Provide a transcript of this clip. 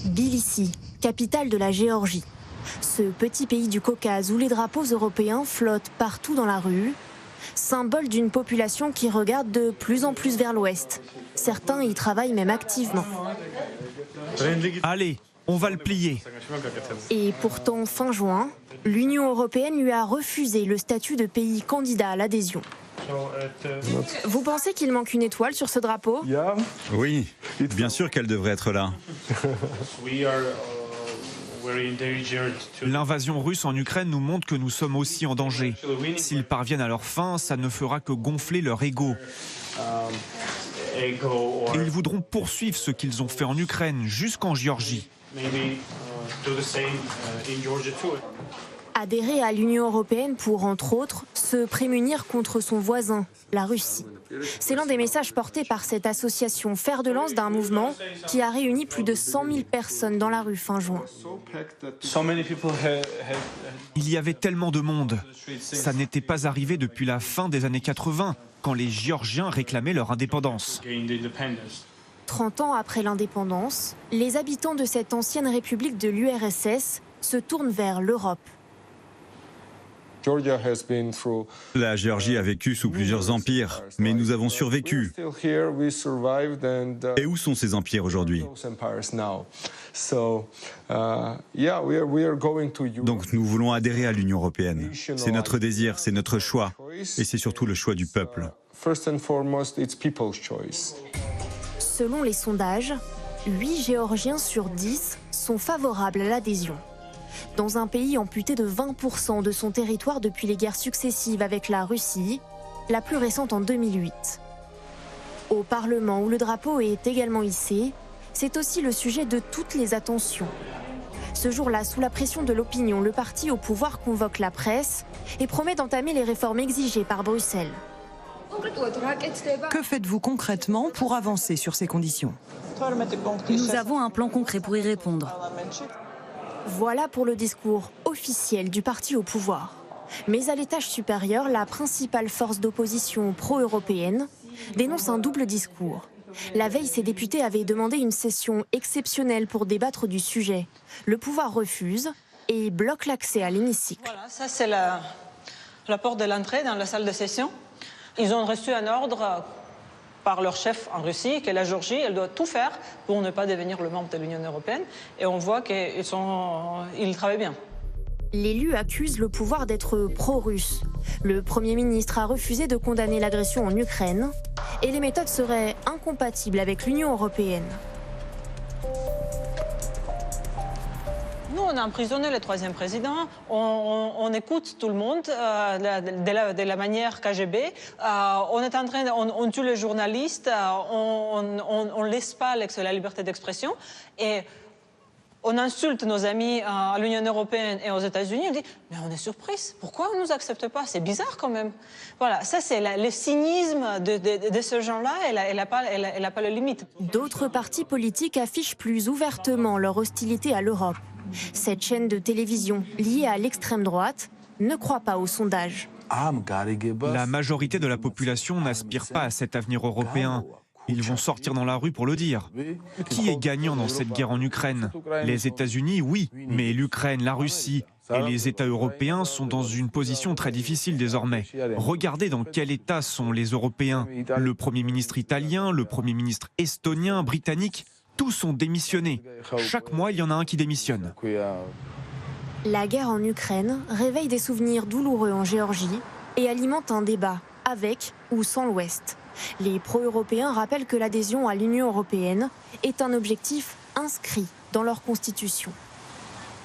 Tbilissi, capitale de la Géorgie. Ce petit pays du Caucase où les drapeaux européens flottent partout dans la rue, symbole d'une population qui regarde de plus en plus vers l'ouest. Certains y travaillent même activement. Allez, on va le plier. Et pourtant, fin juin, l'Union européenne lui a refusé le statut de pays candidat à l'adhésion. Vous pensez qu'il manque une étoile sur ce drapeau? Oui, bien sûr qu'elle devrait être là. L'invasion russe en Ukraine nous montre que nous sommes aussi en danger. S'ils parviennent à leur fin, ça ne fera que gonfler leur ego. Et ils voudront poursuivre ce qu'ils ont fait en Ukraine jusqu'en Géorgie. Adhérer à l'Union européenne pour, entre autres, se prémunir contre son voisin, la Russie. C'est l'un des messages portés par cette association, fer de lance d'un mouvement qui a réuni plus de 100 000 personnes dans la rue fin juin. Il y avait tellement de monde. Ça n'était pas arrivé depuis la fin des années 80, quand les Géorgiens réclamaient leur indépendance. 30 ans après l'indépendance, les habitants de cette ancienne république de l'URSS se tournent vers l'Europe. La Géorgie a vécu sous plusieurs empires, mais nous avons survécu. Et où sont ces empires aujourd'hui? Donc nous voulons adhérer à l'Union européenne. C'est notre désir, c'est notre choix. Et c'est surtout le choix du peuple. Selon les sondages, 8 Géorgiens sur 10 sont favorables à l'adhésion. Dans un pays amputé de 20% de son territoire depuis les guerres successives avec la Russie, la plus récente en 2008. Au Parlement, où le drapeau est également hissé, c'est aussi le sujet de toutes les attentions. Ce jour-là, sous la pression de l'opinion, le parti au pouvoir convoque la presse et promet d'entamer les réformes exigées par Bruxelles. Que faites-vous concrètement pour avancer sur ces conditions? Nous avons un plan concret pour y répondre. Voilà pour le discours officiel du parti au pouvoir. Mais à l'étage supérieur, la principale force d'opposition pro-européenne dénonce un double discours. La veille, ses députés avaient demandé une session exceptionnelle pour débattre du sujet. Le pouvoir refuse et bloque l'accès à l'hémicycle. Voilà, ça c'est la porte de l'entrée dans la salle de session. Ils ont reçu un ordre par leur chef en Russie, que la Géorgie, elle doit tout faire pour ne pas devenir le membre de l'Union européenne. Et on voit qu'ils travaillent bien. L'élu accuse le pouvoir d'être pro-russe. Le Premier ministre a refusé de condamner l'agression en Ukraine et les méthodes seraient incompatibles avec l'Union européenne. Nous, on a emprisonné le troisième président, on écoute tout le monde de la manière KGB, on tue les journalistes, on laisse pas la liberté d'expression et on insulte nos amis à l'Union européenne et aux États-Unis. On dit, mais on est surprise, pourquoi on ne nous accepte pas? C'est bizarre quand même. Voilà, ça c'est le cynisme de ce genre-là, elle n'a pas de limite. D'autres partis politiques affichent plus ouvertement leur hostilité à l'Europe. Cette chaîne de télévision liée à l'extrême droite ne croit pas aux sondages. La majorité de la population n'aspire pas à cet avenir européen. Ils vont sortir dans la rue pour le dire. Qui est gagnant dans cette guerre en Ukraine? Les États-Unis, oui, mais l'Ukraine, la Russie et les États européens sont dans une position très difficile désormais. Regardez dans quel état sont les Européens. Le Premier ministre italien, le Premier ministre estonien, britannique, tous ont démissionné. Chaque mois, il y en a un qui démissionne. La guerre en Ukraine réveille des souvenirs douloureux en Géorgie et alimente un débat avec ou sans l'Ouest. Les pro-européens rappellent que l'adhésion à l'Union européenne est un objectif inscrit dans leur constitution.